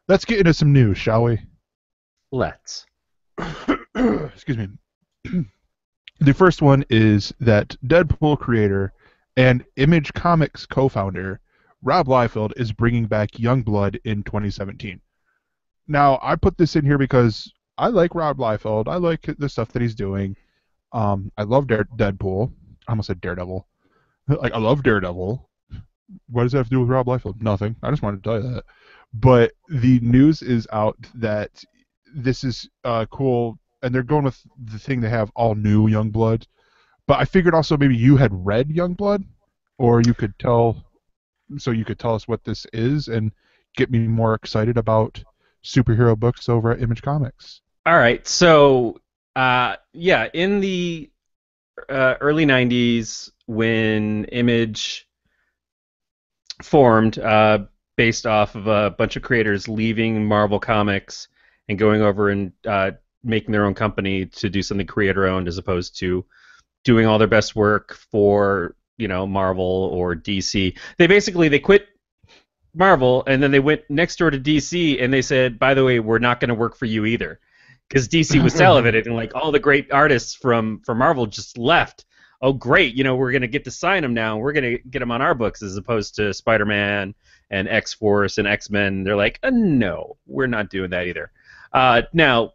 Let's get into some news, shall we? Let's. Excuse me. The first one is that Deadpool creator and Image Comics co-founder Rob Liefeld is bringing back Youngblood in 2017. Now, I put this in here because I like Rob Liefeld. I like the stuff that he's doing. I love Deadpool. I almost said Daredevil. Like, I love Daredevil. What does that have to do with Rob Liefeld? Nothing. I just wanted to tell you that. But the news is out that this is cool, and they're going with the thing they have all new Youngblood. But I figured also maybe you had read Youngblood, or you could tell, so you could tell us what this is and get me more excited about superhero books over at Image Comics. All right. So, yeah, in the early '90s, when Image formed, based off of a bunch of creators leaving Marvel Comics and going over and making their own company to do something creator-owned, as opposed to doing all their best work for Marvel or DC. They quit Marvel, and then they went next door to DC, and they said, by the way, we're not going to work for you either, because DC was salivating, and like all the great artists from Marvel just left. Oh, great! We're going to get to sign them now. We're going to get them on our books, as opposed to Spider-Man and X-Force and X-Men. They're like, no, we're not doing that either. Now,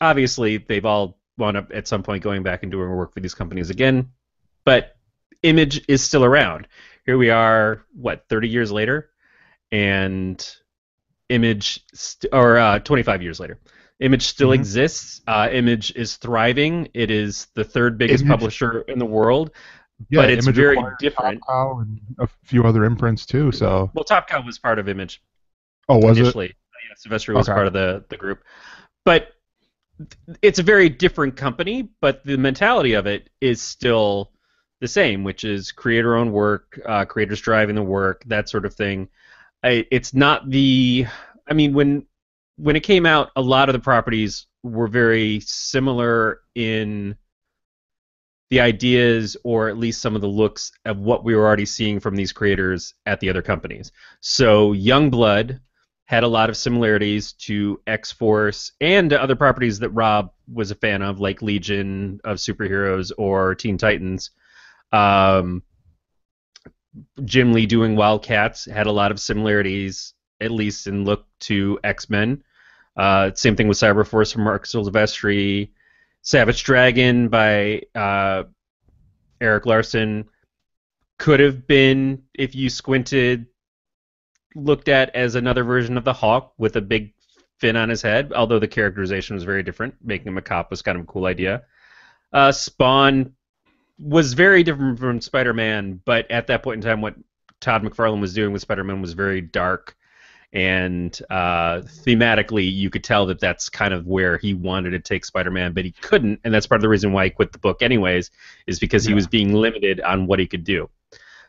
obviously, they've all wound up at some point going back and doing work for these companies again, but Image is still around. Here we are, 30 years later, and or 25 years later. Image still Mm-hmm. exists. Image is thriving. It is the third biggest Image, publisher in the world, yeah, but it's Image very acquired Top different. Cow and a few other imprints too. So, Well, Top Cow was part of Image oh, was it? initially. Yeah, Sylvester was Okay. part of the group, but it's a very different company. But the mentality of it is still the same, which is creator-owned work, creators driving the work, that sort of thing. It's not the. I mean, when it came out, a lot of the properties were very similar in the ideas, or at least some of the looks of what we were already seeing from these creators at the other companies. So Youngblood had a lot of similarities to X-Force and to other properties that Rob was a fan of, like Legion of Superheroes or Teen Titans. Um, Jim Lee doing Wildcats had a lot of similarities, at least in look, to X-Men. Same thing with Cyberforce from Mark Silvestri. Savage Dragon by Eric Larson could have been, if you squinted, looked at as another version of the Hawk with a big fin on his head, although the characterization was very different. Making him a cop was kind of a cool idea. Spawn was very different from Spider-Man, but at that point in time, what Todd McFarlane was doing with Spider-Man was very dark, and thematically, you could tell that that's kind of where he wanted to take Spider-Man, but he couldn't, and that's part of the reason why he quit the book anyways, is because he was Yeah. being limited on what he could do.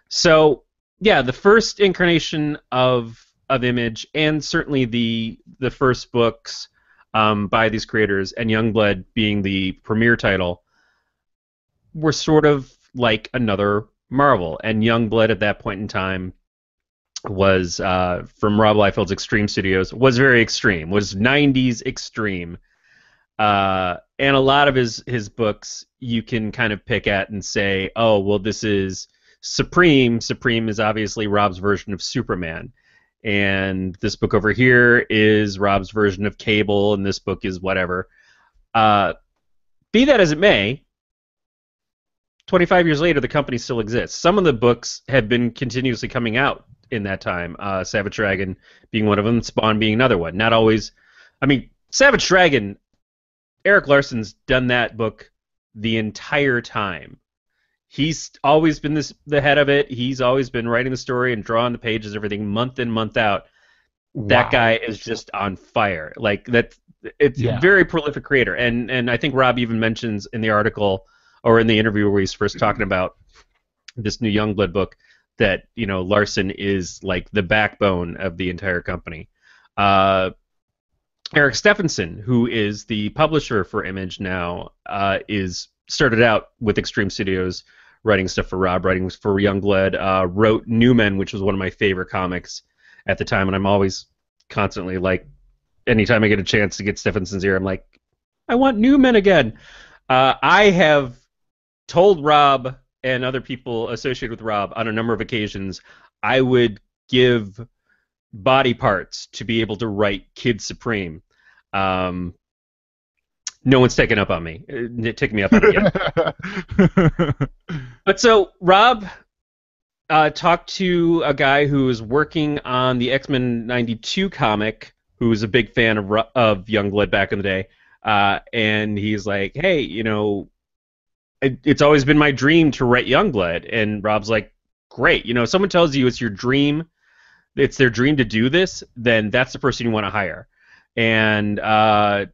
So, yeah, the first incarnation of Image, and certainly the first books by these creators, and Youngblood being the premier title, were sort of like another Marvel. And Youngblood at that point in time was from Rob Liefeld's Extreme Studios, was very extreme, was 90s extreme. And a lot of his books you can kind of pick at and say, oh, well, this is Supreme. Supreme is obviously Rob's version of Superman. And this book over here is Rob's version of Cable, and this book is whatever. Uh, be that as it may, 25 years later, the company still exists. Some of the books have been continuously coming out in that time. Savage Dragon being one of them, Spawn being another one. Not always. I mean, Savage Dragon, Eric Larson's done that book the entire time. He's always been the head of it. He's always been writing the story and drawing the pages, everything month in, month out. That Wow. guy is just on fire. Like that, it's a Yeah. very prolific creator. And I think Rob even mentions in the article or in the interview where he's first talking about this new Youngblood book that Larson is like the backbone of the entire company. Uh, Eric Stephenson, who is the publisher for Image now, is started out with Extreme Studios, writing stuff for Rob, writing for Youngblood, wrote Newman, which was one of my favorite comics at the time, and I'm always constantly. Like anytime I get a chance to get Stephenson's ear, I'm like, I want Newman again. I have told Rob and other people associated with Rob on a number of occasions I would give body parts to be able to write Kid Supreme. No one's taken me up on it yet. But so Rob talked to a guy who was working on the X-Men '92 comic, who was a big fan of Youngblood back in the day, and he's like, hey, it's always been my dream to write Youngblood. And Rob's like, great. If someone tells you it's your dream, it's their dream to do this, then that's the person you want to hire. And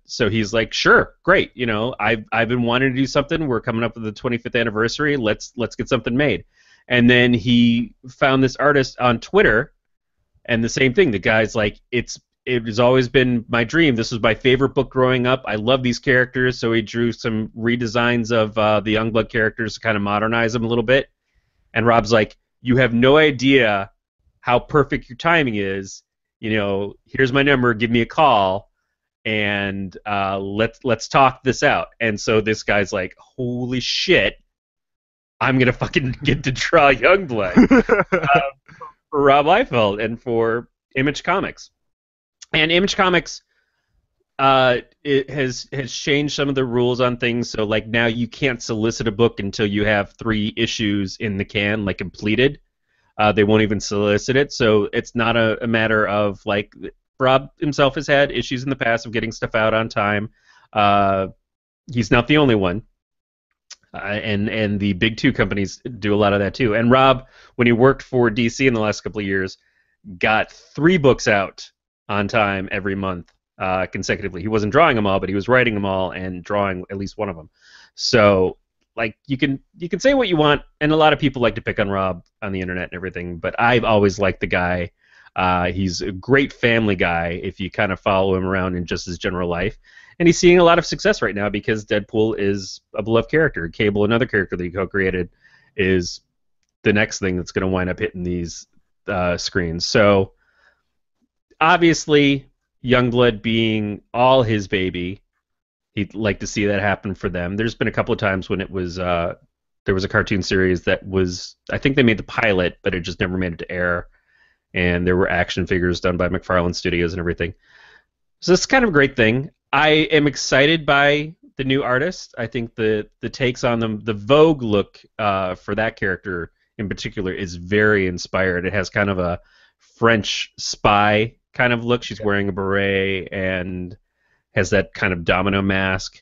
so he's like, sure, great. I've been wanting to do something. We're coming up with the 25th anniversary. Let's get something made. And then he found this artist on Twitter, and the same thing. The guy's like, it has always been my dream. This was my favorite book growing up. I love these characters. So he drew some redesigns of the Youngblood characters to kind of modernize them a little bit. And Rob's like, you have no idea how perfect your timing is. Here's my number. Give me a call, and let's talk this out. And so this guy's like, holy shit, I'm gonna fucking get to draw Youngblood for Rob Liefeld and for Image Comics. And Image Comics, it has changed some of the rules on things. So like now you can't solicit a book until you have 3 issues in the can, like completed. They won't even solicit it. So it's not a matter of like Rob himself has had issues in the past of getting stuff out on time. He's not the only one. And the big 2 companies do a lot of that too. And Rob, when he worked for DC in the last couple of years, got 3 books out on time every month consecutively. He wasn't drawing them all, but he was writing them all and drawing at least one of them. So like you can say what you want, and a lot of people like to pick on Rob on the internet and everything, but I've always liked the guy. He's a great family guy if you kind of follow him around in just his general life. And he's seeing a lot of success right now because Deadpool is a beloved character. Cable, another character that he co-created, is the next thing that's going to wind up hitting these screens. So obviously, Youngblood being all his baby, he'd like to see that happen for them. There's been a couple of times when it was there was a cartoon series that was, I think they made the pilot, but it just never made it to air. And there were action figures done by McFarlane Studios and everything. So this is kind of a great thing. I am excited by the new artist. I think the takes on them, the Vogue look for that character in particular is very inspired. It has kind of a French spy kind of look. She's wearing a beret and has that kind of domino mask.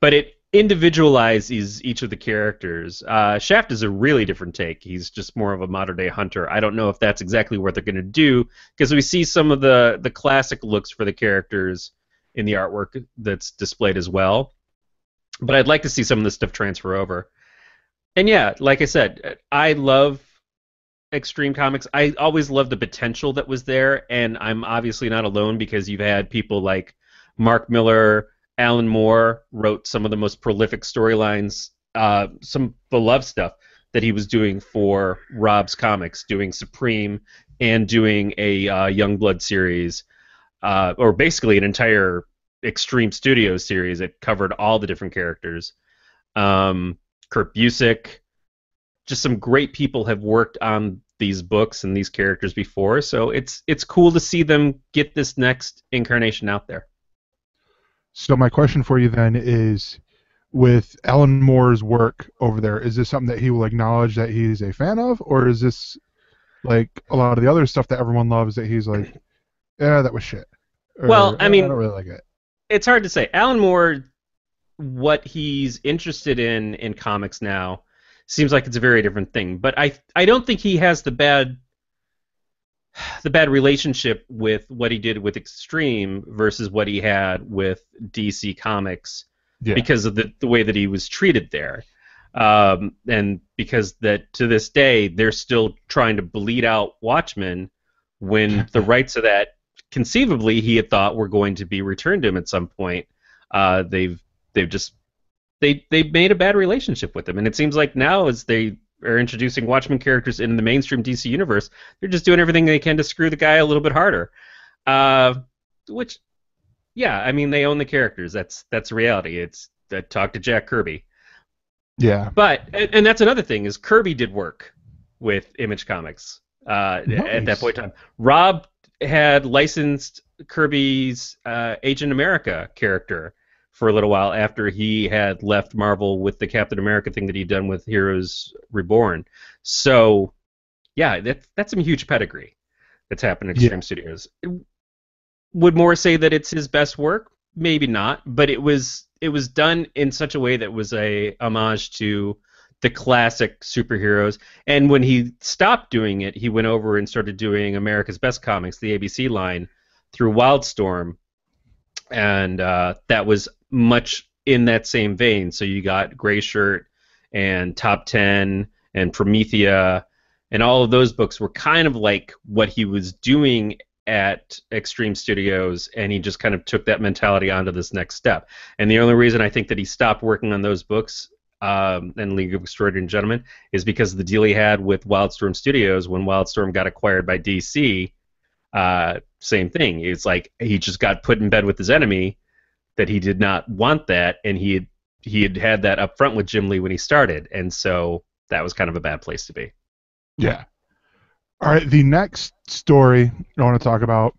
But it individualizes each of the characters. Shaft is a really different take. He's just more of a modern-day hunter. I don't know if that's exactly what they're going to do, because we see some of the classic looks for the characters in the artwork that's displayed as well. But I'd like to see some of this stuff transfer over. And yeah, like I said, I love Extreme Comics. I always loved the potential that was there, and I'm obviously not alone because you've had people like Mark Miller, Alan Moore wrote some of the most prolific storylines, some beloved stuff that he was doing for Rob's Comics, doing Supreme and doing a Youngblood series, or basically an entire Extreme Studios series that covered all the different characters. Kurt Busiek, just some great people have worked on these books and these characters before, so it's cool to see them get this next incarnation out there. So my question for you then is, with Alan Moore's work over there, is this something that he will acknowledge that he's a fan of, or is this like a lot of the other stuff that everyone loves that he's like, yeah, that was shit? Or, well, I mean, I don't really like it. It's hard to say. Alan Moore, what he's interested in comics now, seems like it's a very different thing. But I don't think he has the bad relationship with what he did with Extreme versus what he had with DC Comics, because of the way that he was treated there. And because that to this day they're still trying to bleed out Watchmen when the rights of that conceivably he had thought were going to be returned to him at some point. They've made a bad relationship with him, and it seems like now as they are introducing Watchmen characters in the mainstream DC universe, they're just doing everything they can to screw the guy a little bit harder. Uh, which, yeah, I mean, they own the characters. That's reality. It's talk to Jack Kirby. Yeah. But and that's another thing is Kirby did work with Image Comics at that Nice. point in time. Rob had licensed Kirby's Agent America character for a little while after he had left Marvel with the Captain America thing that he'd done with Heroes Reborn. So yeah, that's some huge pedigree that's happened at Yeah. Extreme Studios. Would more say that it's his best work? Maybe not, but it was done in such a way that was a homage to the classic superheroes. And when he stopped doing it, he went over and started doing America's Best Comics, the ABC line, through Wildstorm, and that was much in that same vein. So you got Gray Shirt and Top Ten and Promethea, and all of those books were kind of like what he was doing at Extreme Studios, and he just kind of took that mentality onto this next step. And the only reason I think that he stopped working on those books and League of Extraordinary Gentlemen is because of the deal he had with Wildstorm Studios when Wildstorm got acquired by DC. Same thing. It's like he just got put in bed with his enemy, that he did not want that, and he had that up front with Jim Lee when he started, and so that was kind of a bad place to be. Yeah. All right. The next story I want to talk about,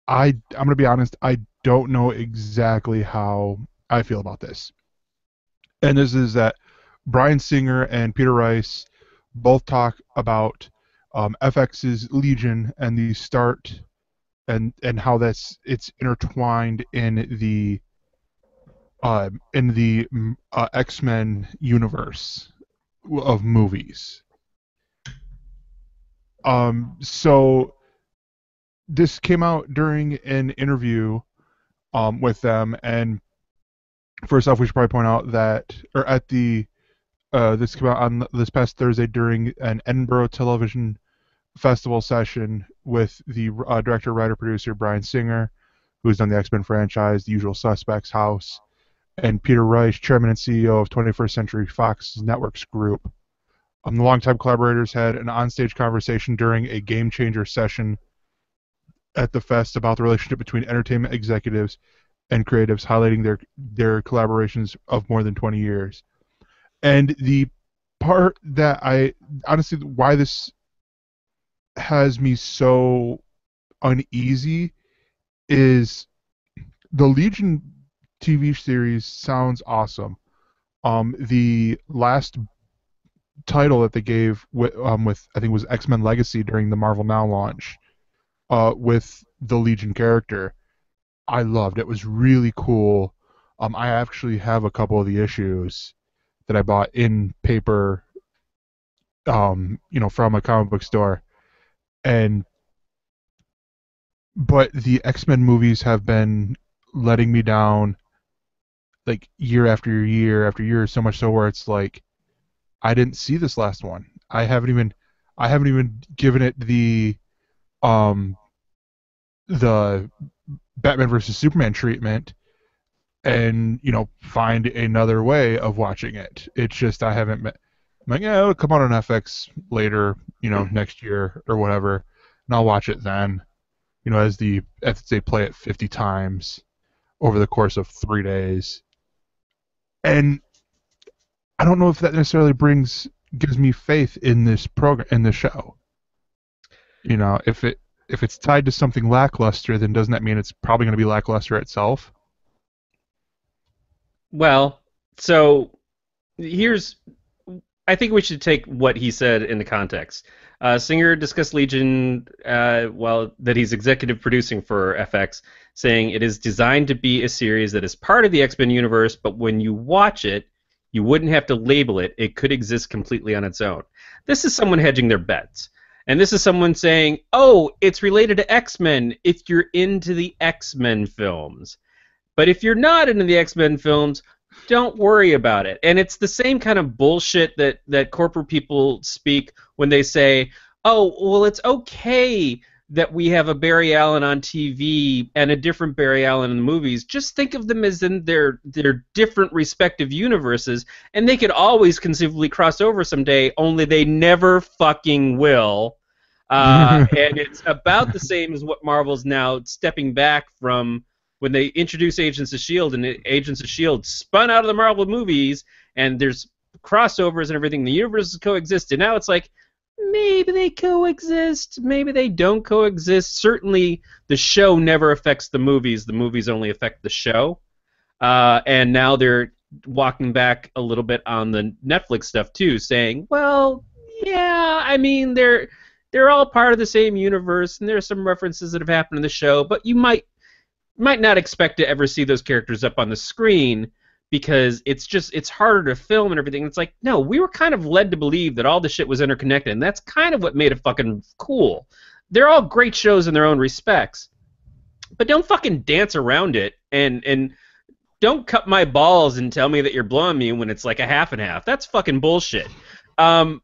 I'm going to be honest, I don't know exactly how I feel about this. And this is that Bryan Singer and Peter Rice both talk about FX's Legion and the start and how it's intertwined in the X-Men universe of movies. So this came out during an interview with them, and first off, we should probably point out that, or at the this came out on this past Thursday during an Edinburgh Television Festival session with the director, writer, producer Bryan Singer, who's done the X-Men franchise, The Usual Suspects, House, and Peter Rice, chairman and CEO of 21st Century Fox Networks Group. The longtime collaborators had an onstage conversation during a Game Changer session at the fest about the relationship between entertainment executives and creatives, highlighting their collaborations of more than 20 years. And the part that I honestly, why this has me so uneasy is the Legion TV series sounds awesome. The last title that they gave with I think it was X-Men Legacy during the Marvel Now launch, with the Legion character, I loved. It was really cool. I actually have a couple of the issues that I bought in paper, from a comic book store, and but the X-Men movies have been letting me down, like year after year after year, so much so where it's like I didn't see this last one. I haven't even given it um the Batman versus Superman treatment, and find another way of watching it. It's just I haven't met. I'm like, yeah, it'll come out on FX later, next year or whatever, and I'll watch it then. As they play it 50 times over the course of 3 days, and I don't know if that necessarily gives me faith in this program, in this show. If it's tied to something lackluster, then doesn't that mean it's probably going to be lackluster itself? Well, so here's I think we should take what he said in the context. Singer discussed Legion while that he's executive producing for FX, saying it is designed to be a series that is part of the X-Men universe, but when you watch it, you wouldn't have to label it. It could exist completely on its own. This is someone hedging their bets. And this is someone saying, oh, it's related to X-Men if you're into the X-Men films. But if you're not into the X-Men films, don't worry about it. And it's the same kind of bullshit that corporate people speak when they say, oh, well, it's okay that we have a Barry Allen on TV and a different Barry Allen in the movies. Just think of them as in their different respective universes, and they could always conceivably cross over someday, only they never fucking will. And it's about the same as what Marvel's now stepping back from when they introduced Agents of S.H.I.E.L.D. and Agents of S.H.I.E.L.D. spun out of the Marvel movies, and there's crossovers and everything. The universes coexist, and now it's like, maybe they coexist, maybe they don't coexist. Certainly, the show never affects the movies. The movies only affect the show. And now they're walking back a little bit on the Netflix stuff too, saying, well, yeah, I mean, they're all part of the same universe, and there are some references that have happened in the show, but you might not expect to ever see those characters up on the screen because it's harder to film and everything. It's like, no, we were kind of led to believe that all the shit was interconnected, and that's kind of what made it fucking cool. They're all great shows in their own respects, but don't fucking dance around it and don't cut my balls and tell me that you're blowing me when it's like a half and half. That's fucking bullshit. My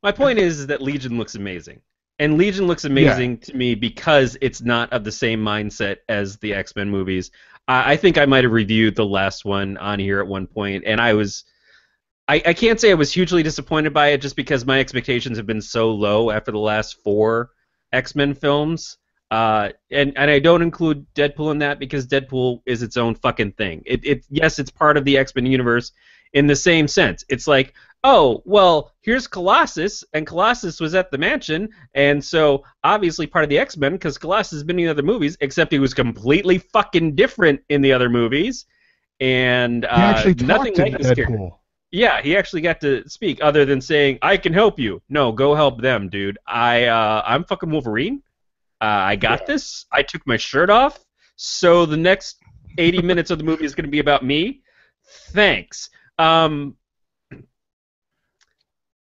point is that Legion looks amazing. And Legion looks amazing to me because it's not of the same mindset as the X-Men movies. I think I might have reviewed the last one on here at one point, and I can't say I was hugely disappointed by it just because my expectations have been so low after the last 4 X-Men films. And I don't include Deadpool in that because Deadpool is its own fucking thing. Yes, it's part of the X-Men universe in the same sense. It's like, oh, well, here's Colossus, and Colossus was at the mansion, and so obviously part of the X-Men because Colossus has been in the other movies, except he was completely fucking different in the other movies, and he actually nothing talked to like this character. Deadpool. Yeah, he actually got to speak, other than saying, "I can help you." No, go help them, dude. I'm fucking Wolverine. I got this. I took my shirt off, so the next 80 minutes of the movie is going to be about me. Thanks.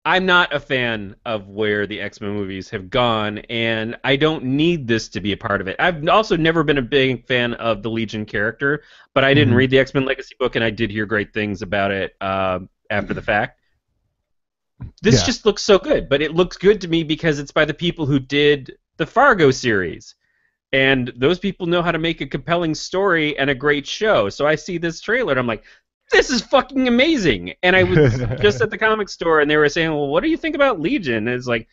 I'm not a fan of where the X-Men movies have gone, and I don't need this to be a part of it. I've also never been a big fan of the Legion character, but I didn't read the X-Men Legacy book, and I did hear great things about it after the fact. This just looks so good, but it looks good to me because it's by the people who did the Fargo series, and those people know how to make a compelling story and a great show. So I see this trailer, and I'm like, this is fucking amazing. And I was just at the comic store, and they were saying, well, what do you think about Legion? And it's like,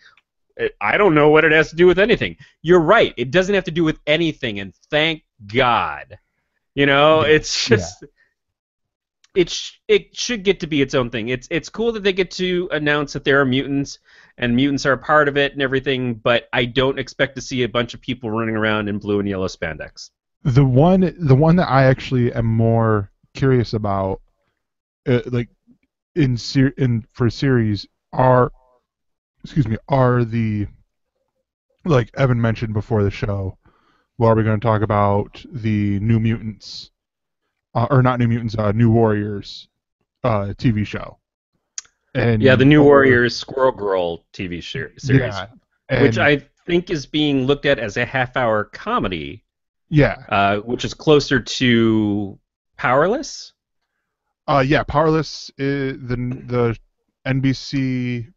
I don't know what it has to do with anything. You're right. It doesn't have to do with anything, and thank God. You know, it's just... It should get to be its own thing. It's cool that they get to announce that there are mutants, and mutants are a part of it and everything, but I don't expect to see a bunch of people running around in blue and yellow spandex. The one that I actually am more curious about, like for series, are the, like Evan mentioned before the show. Well, are we going to talk about the New Mutants, or not New Mutants, New Warriors TV show? And yeah, the New Warriors Squirrel Girl TV series, which I think is being looked at as a half-hour comedy. Yeah, which is closer to Powerless. Powerless is the NBC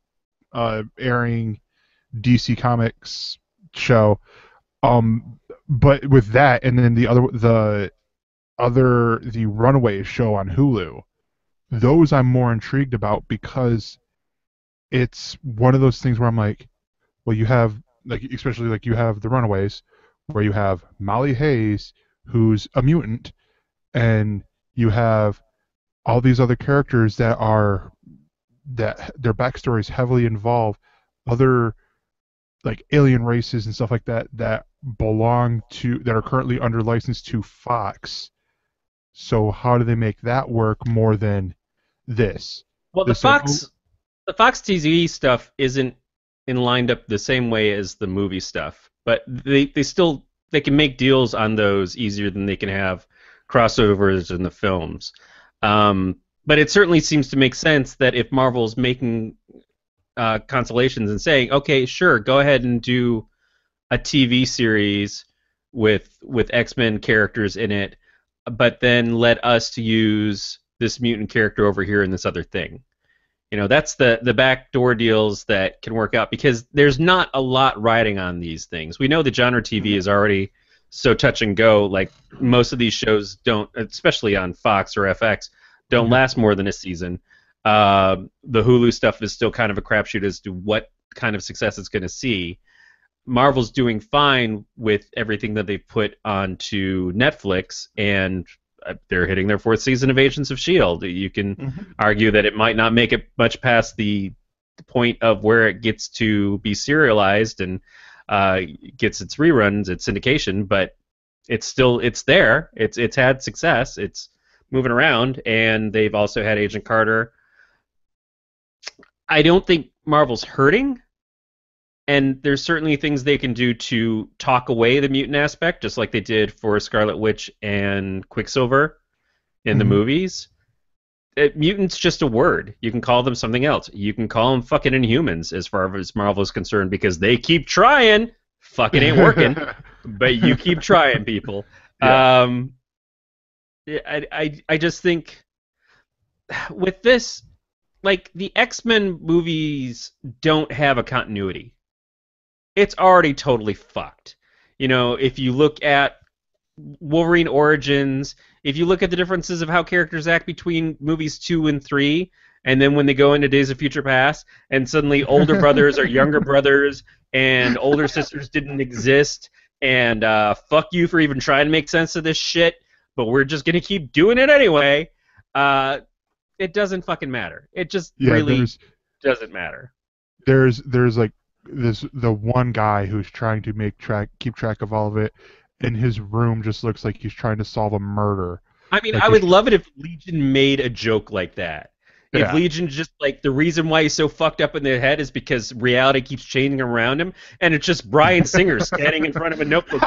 airing DC Comics show. But with that, and then the Runaways show on Hulu, those I'm more intrigued about because it's one of those things where I'm like, well, you have, like, especially like you have the Runaways, where you have Molly Hayes, who's a mutant, and you have all these other characters that their backstories heavily involve other, like, alien races and stuff like that that are currently under license to Fox. So how do they make that work more than this? Well, the Fox TV stuff isn't lined up the same way as the movie stuff, but they can make deals on those easier than they can have crossovers in the films. But it certainly seems to make sense that if Marvel's making constellations and saying, okay, sure, go ahead and do a TV series with X-Men characters in it, but then let us to use this mutant character over here in this other thing. You know, that's the backdoor deals that can work out because there's not a lot riding on these things. We know that genre TV is already so touch and go. Like, most of these shows don't, especially on Fox or FX, don't last more than a season. The Hulu stuff is still kind of a crapshoot as to what kind of success it's going to see. Marvel's doing fine with everything that they've put onto Netflix, and they're hitting their 4th season of Agents of S.H.I.E.L.D. You can argue that it might not make it much past the point of where it gets to be serialized and gets its reruns, its syndication, but it's there. It's had success. It's moving around, and they've also had Agent Carter. I don't think Marvel's hurting, and there's certainly things they can do to talk away the mutant aspect, just like they did for Scarlet Witch and Quicksilver in the movies. Mutant's just a word. You can call them something else. You can call them fucking Inhumans as far as Marvel's concerned, because they keep trying. Fucking ain't working, but you keep trying, people. Yeah. I just think with this, like, the X-Men movies don't have a continuity. It's already totally fucked. You know, if you look at Wolverine Origins, if you look at the differences of how characters act between movies 2 and 3, and then when they go into Days of Future Past, and suddenly older brothers are younger brothers, and older sisters didn't exist, and fuck you for even trying to make sense of this shit, but we're just going to keep doing it anyway, it doesn't fucking matter. It just really doesn't matter. There's like the one guy who's trying to keep track of all of it, and his room just looks like he's trying to solve a murder. I mean, like, I would love it if Legion made a joke like that. If Legion just, like, the reason why he's so fucked up in the head is because reality keeps changing around him, and it's just Bryan Singer standing in front of a notebook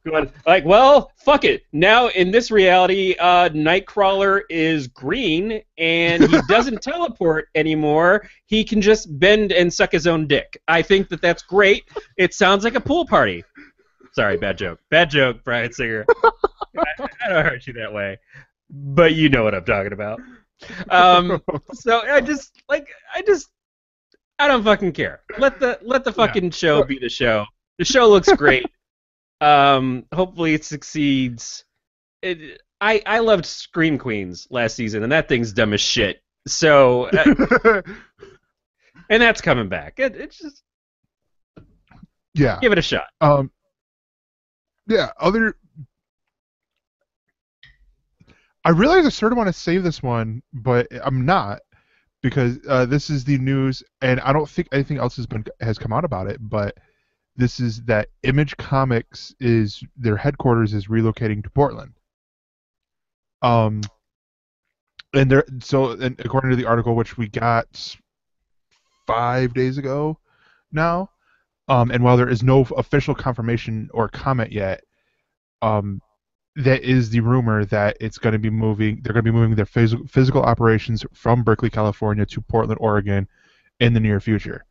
going, like, well, fuck it. Now, in this reality, Nightcrawler is green, and he doesn't teleport anymore. He can just bend and suck his own dick. I think that that's great. It sounds like a pool party. Sorry, bad joke. Bad joke, Bryan Singer. I don't hurt you that way. But you know what I'm talking about. So I don't fucking care. Let the fucking show be the show. The show looks great. Hopefully it succeeds. I loved Scream Queens last season, and that thing's dumb as shit. So, and that's coming back. It's just give it a shot. I realize I sort of want to save this one, but I'm not, because this is the news, and I don't think anything else has come out about it. But this is that Image Comics their headquarters is relocating to Portland. And according to the article, which we got 5 days ago now, and while there is no official confirmation or comment yet, that is the rumor that it's going to be moving. They're going to be moving their physical operations from Berkeley, California, to Portland, Oregon, in the near future.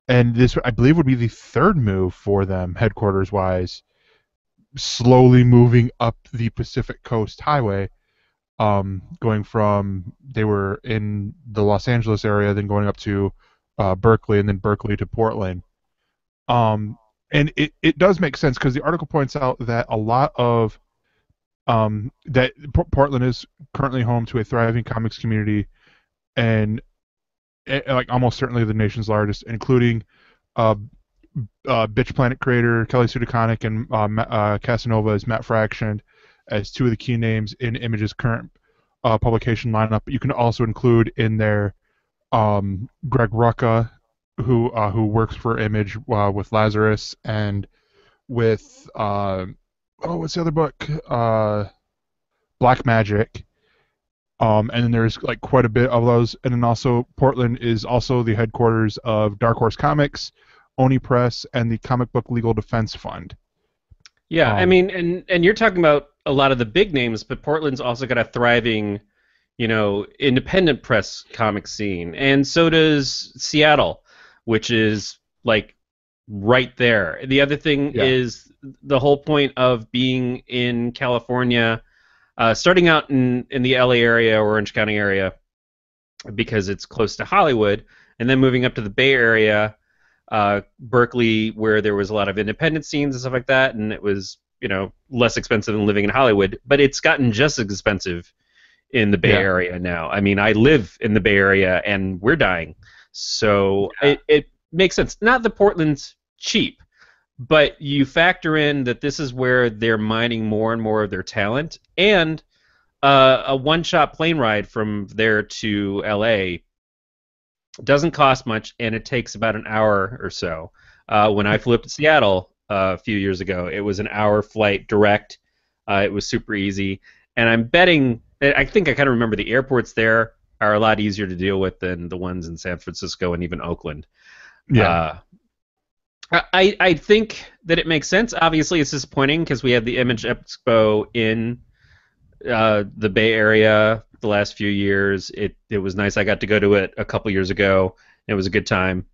And this, I believe, would be the third move for them, headquarters-wise, slowly moving up the Pacific Coast Highway, going from, they were in the Los Angeles area, then going up to Berkeley, and then Berkeley to Portland. And it does make sense, because the article points out that a lot of that Portland is currently home to a thriving comics community, and like almost certainly the nation's largest, including Bitch Planet creator Kelly Sue DeConnick and Casanova as Matt Fraction as two of the key names in Image's current publication lineup. You can also include in there Greg Rucka, who works for Image with Lazarus and with what's the other book? Black Magic. And then there's like quite a bit of those. And then also Portland is also the headquarters of Dark Horse Comics, Oni Press, and the Comic Book Legal Defense Fund. Yeah, I mean, and you're talking about a lot of the big names, but Portland's also got a thriving, independent press comic scene. And so does Seattle, which is like right there. The other thing is the whole point of being in California, starting out in the LA area or Orange County area, because it's close to Hollywood, and then moving up to the Bay Area, Berkeley, where there was a lot of independent scenes and stuff like that, and it was, less expensive than living in Hollywood, but it's gotten just as expensive in the Bay Area now. I mean, I live in the Bay Area, and we're dying. So makes sense. Not that Portland's cheap, but you factor in that this is where they're mining more and more of their talent, and a one-shot plane ride from there to LA doesn't cost much, and it takes about an hour or so. When I flew up to Seattle a few years ago, it was an hour flight direct. It was super easy, and I'm betting. I think I kind of remember the airports there are a lot easier to deal with than the ones in San Francisco and even Oakland. Yeah. Uh, I think that it makes sense. Obviously, it's disappointing because we had the Image Expo in the Bay Area the last few years. It was nice. I got to go to it a couple years ago. It was a good time.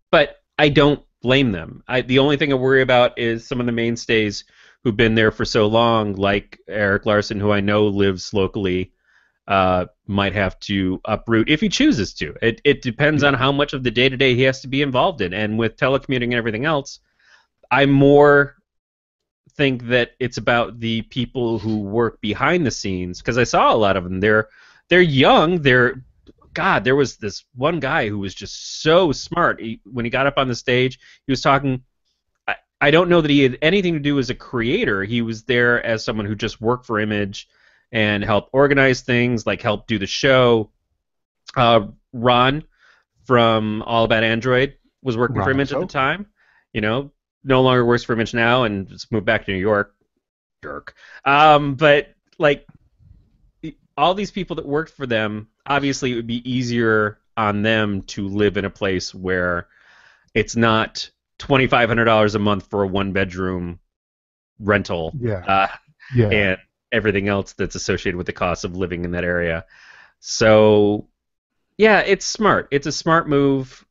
But I don't blame them. The only thing I worry about is some of the mainstays who've been there for so long, like Eric Larson, who I know lives locally, might have to uproot if he chooses to. It depends on how much of the day-to-day he has to be involved in. And with telecommuting and everything else, I more think that it's about the people who work behind the scenes, because I saw a lot of them. They're young. God, there was this one guy who was just so smart. When he got up on the stage, he was talking. I don't know that he had anything to do as a creator. He was there as someone who just worked for Image and helped organize things, like help do the show. Ron from All About Android was working for Image at the time. You know, no longer works for Image now and just moved back to New York. Jerk. But like all these people that worked for them, obviously it would be easier on them to live in a place where it's not $2,500 a month for a one-bedroom rental. Yeah. And everything else that's associated with the cost of living in that area. So, yeah, it's smart. It's a smart move.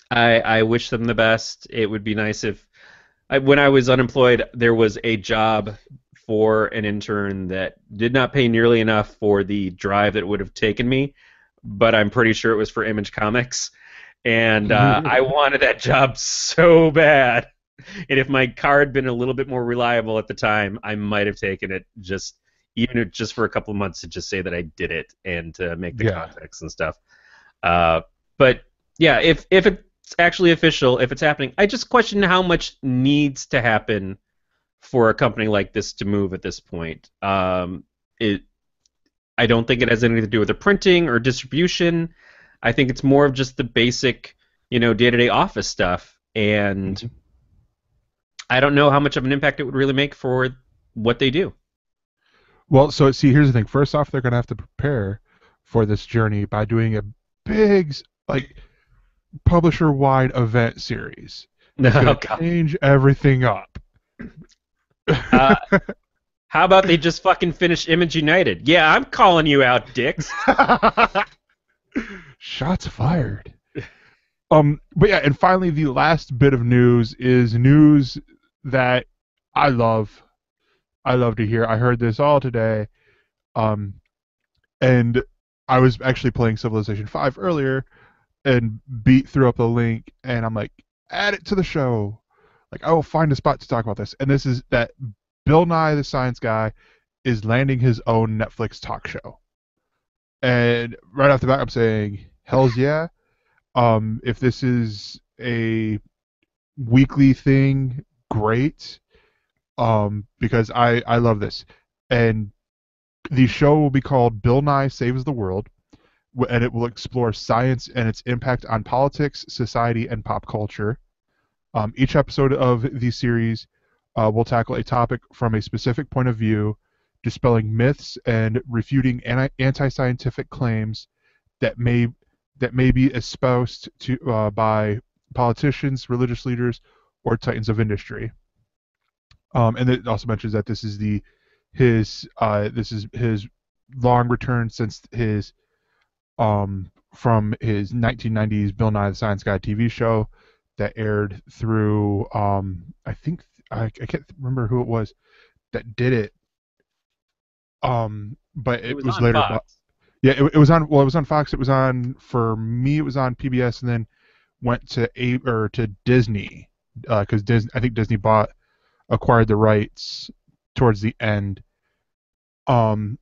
I wish them the best. It would be nice if, when I was unemployed, there was a job for an intern that did not pay nearly enough for the drive that it would have taken me, but I'm pretty sure it was for Image Comics. And I wanted that job so bad. And if my car had been a little bit more reliable at the time, I might have taken it, even if just for a couple of months, to just say that I did it and to make the contacts and stuff. But yeah, if it's actually official, if it's happening, I just question how much needs to happen for a company like this to move at this point. I don't think it has anything to do with the printing or distribution. I think it's more of just the basic, day-to-day office stuff, and I don't know how much of an impact it would really make for what they do. Well, so see, here's the thing. First off, they're going to have to prepare for this journey by doing a big, publisher-wide event series. It's going to change everything up. How about they just fucking finish Image United? Yeah, I'm calling you out, dicks. Shots fired. But yeah, and finally, the last bit of news is news that I love. I love to hear. I heard this all today, and I was actually playing Civilization 5 earlier, and Beat threw up a link, and I'm like, add it to the show. Like, I will find a spot to talk about this. And this is that Bill Nye the Science Guy is landing his own Netflix talk show. And right off the bat, I'm saying, hells yeah. If this is a weekly thing, great. Because I love this. And the show will be called Bill Nye Saves the World, and it will explore science and its impact on politics, society, and pop culture. Each episode of the series will tackle a topic from a specific point of view, dispelling myths and refuting anti-scientific claims that may be espoused by politicians, religious leaders, or titans of industry. And it also mentions that this is his long return since his from his 1990s Bill Nye the Science Guy TV show that aired through I can't remember who it was that did it. But it was later. Fox. It was on. Well, it was on Fox. It was on, for me, it was on PBS, and then went to Disney, because I think Disney acquired the rights towards the end. I'm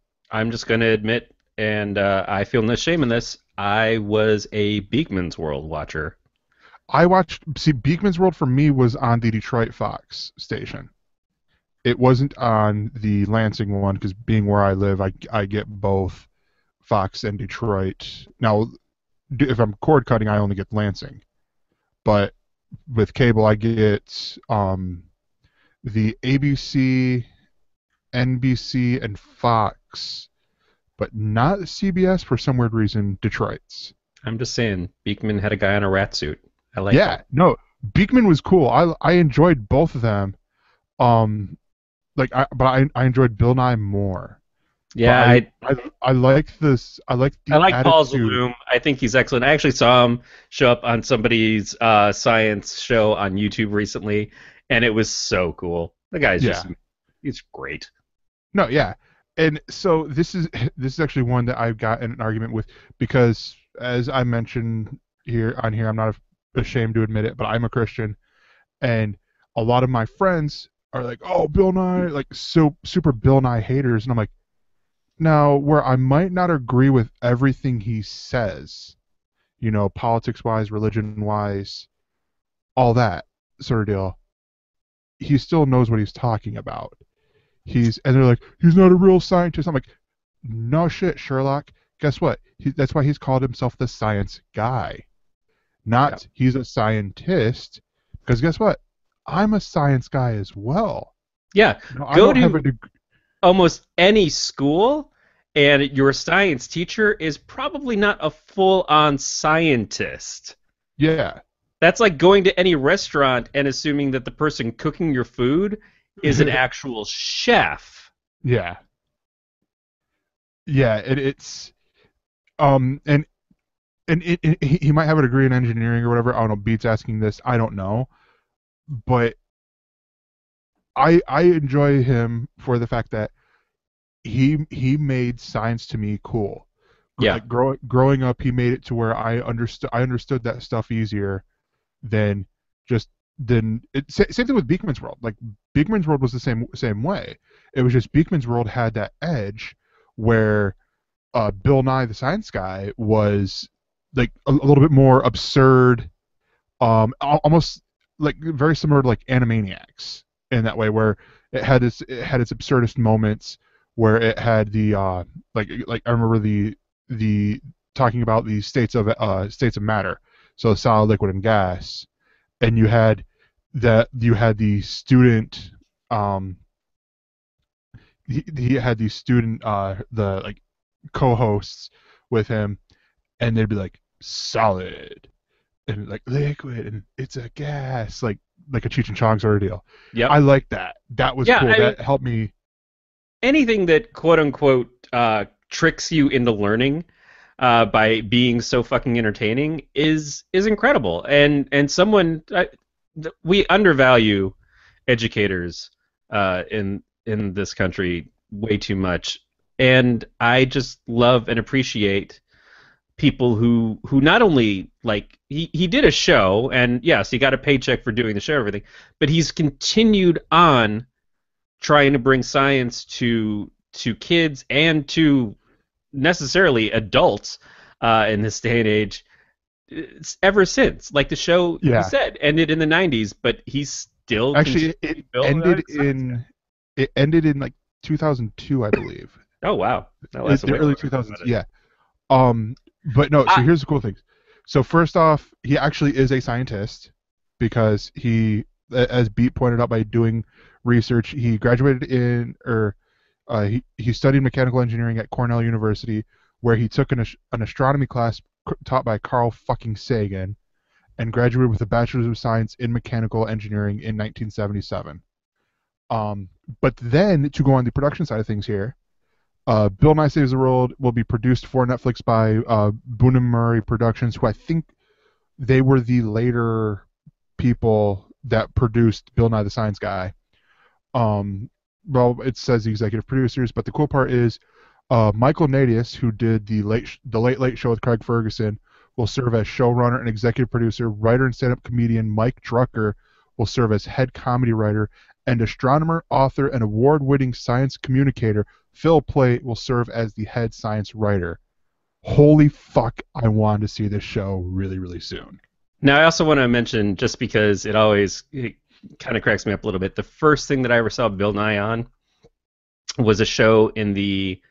just going to admit and I feel no shame in this. I was a Beekman's World watcher. I watched. See, Beekman's World for me was on the Detroit Fox station. It wasn't on the Lansing one because being where I live, I get both Fox and Detroit. Now, if I'm cord cutting, I only get Lansing, but with cable, I get the ABC, NBC, and Fox, but not CBS for some weird reason. Detroit's. I'm just saying, Beekman had a guy in a rat suit. I like Yeah, that. no, Beekman was cool. I enjoyed both of them. Um, I enjoyed Bill Nye more. But Yeah, I I like this. I like I the like Paul attitude. Zaloom. I think he's excellent. I actually saw him show up on somebody's science show on YouTube recently, and it was so cool. The guy's Yeah. just he's great. No, yeah. And so this is actually one that I've got in an argument with because as I mentioned here, I'm not ashamed to admit it, but I'm a Christian, and a lot of my friends are like, "Oh, Bill Nye," like so super Bill Nye haters, and I'm like, now where I might not agree with everything he says, politics wise, religion wise, all that sort of deal, he still knows what he's talking about. And they're like, he's not a real scientist. I'm like, no shit, Sherlock. Guess what? That's why he's called himself the science guy. Yeah. Not he's a scientist. Because guess what? I'm a science guy as well. Yeah. No, I Go don't have a to degree. almost any school, and your science teacher is probably not a full-on scientist. Yeah. That's like going to any restaurant and assuming that the person cooking your food is an actual chef. Yeah. Yeah. It's and he might have a degree in engineering or whatever. I don't know. Beats asking this. I don't know, but I enjoy him for the fact that he made science to me cool. Yeah. Like growing up, he made it to where I understood that stuff easier than just same thing with Beekman's World. Like Beekman's World was the same way. It was just Beekman's World had that edge where Bill Nye the Science Guy was like a little bit more absurd, almost like very similar to like Animaniacs in that way, where it had its absurdist moments, where it had the like I remember the talking about the states of matter, so solid, liquid, and gas, and you had the student he had the student the like co-hosts with him, and they'd be like solid and like liquid and it's a gas, like a Cheech and Chong sort of deal. I Yep. like that. That was Yeah, cool. I mean That helped me. anything that quote unquote tricks you into learning by being so fucking entertaining is incredible. And someone we undervalue educators in this country way too much. And I just love and appreciate people who not only like he did a show, and yes, he got a paycheck for doing the show and everything, but he's continued on trying to bring science to kids and to necessarily adults in this day and age. Ever since, like the show, you Yeah, said, ended in the '90s, but he's still actually, continuing to build science guy. it ended in like 2002, I believe. Oh wow, that lasted The way early longer than I 2000s. thought it. Yeah. But no. So Ah, here's the cool thing. So first off, he actually is a scientist because as Beat pointed out by doing research, he graduated he studied mechanical engineering at Cornell University, where he took an astronomy class taught by Carl fucking Sagan, and graduated with a bachelor's of science in mechanical engineering in 1977. But then to go on the production side of things here, Bill Nye Saves the World will be produced for Netflix by Boone and Murray Productions, who I think they were the later people that produced Bill Nye the Science Guy. Well, it says the executive producers, but the cool part is Michael Nadius, who did the Late Late Show with Craig Ferguson, will serve as showrunner and executive producer. Writer and stand-up comedian Mike Drucker will serve as head comedy writer, and astronomer, author, and award-winning science communicator Phil Plait will serve as the head science writer. Holy fuck, I want to see this show really, really soon. Now, I also want to mention, just because it kind of cracks me up a little bit, the first thing that I ever saw Bill Nye on was a show in the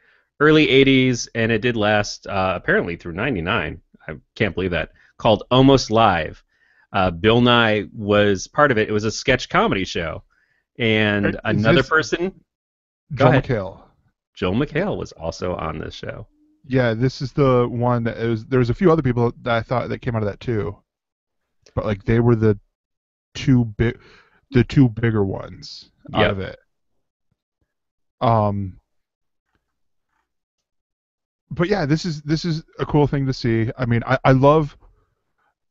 early 80s, and it did last apparently through 99. I can't believe that. Called Almost Live. Bill Nye was part of it. It was a sketch comedy show. And another person... Joel McHale. Joel McHale was also on this show. Yeah, this is the one that there was a few other people that I thought that came out of that too. But like they were the two bigger ones out of it. But yeah, this is a cool thing to see. I mean, I love.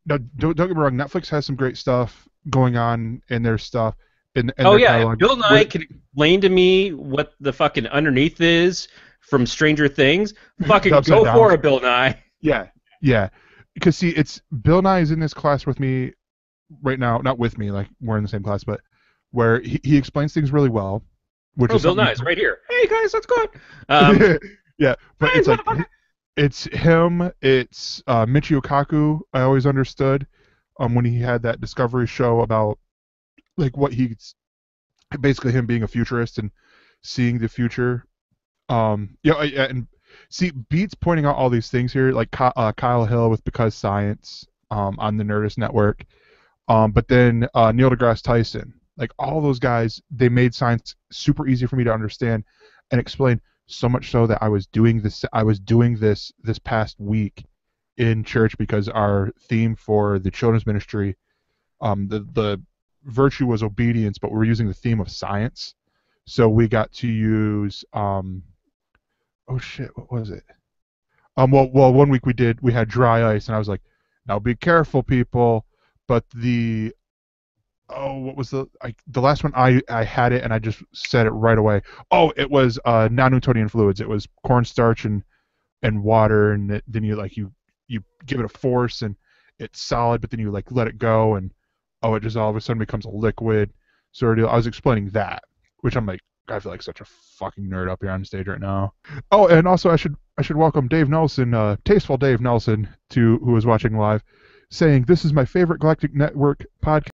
Now, don't get me wrong. Netflix has some great stuff going on in their stuff. In oh their yeah, catalog. If Bill Nye can explain to me what the fucking underneath is from Stranger Things, fucking go for it, Bill Nye. Yeah. Because see, it's Bill Nye is in this class with me right now. Not with me, like we're in the same class, but where he explains things really well. Which is Bill Nye's right here. Hey guys, let's go on. Yeah, but it's like it's him. It's Michio Kaku. I always understood when he had that Discovery show about like what he's basically him being a futurist and seeing the future. And see, Beats pointing out all these things here, like Kyle Hill with Because Science on the Nerdist Network, but then Neil deGrasse Tyson, like all those guys, they made science super easy for me to understand and explain. So much so that I was doing this this past week in church because our theme for the children's ministry, the virtue was obedience, but we're using the theme of science. So we got to use oh shit, what was it? Well, 1 week we had dry ice, and I was like, now be careful, people. But what was the last one? I had it, and I just said it right away. Oh, it was non-Newtonian fluids. It was cornstarch and water, and then you give it a force, and it's solid, but then you like let it go, and it just all of a sudden becomes a liquid sort of deal. I was explaining that, which I'm like, I feel like such a fucking nerd up here on stage right now. Oh, and also I should welcome Dave Nelson, Tasteful Dave Nelson, who is watching live, saying this is my favorite Galactic Network podcast.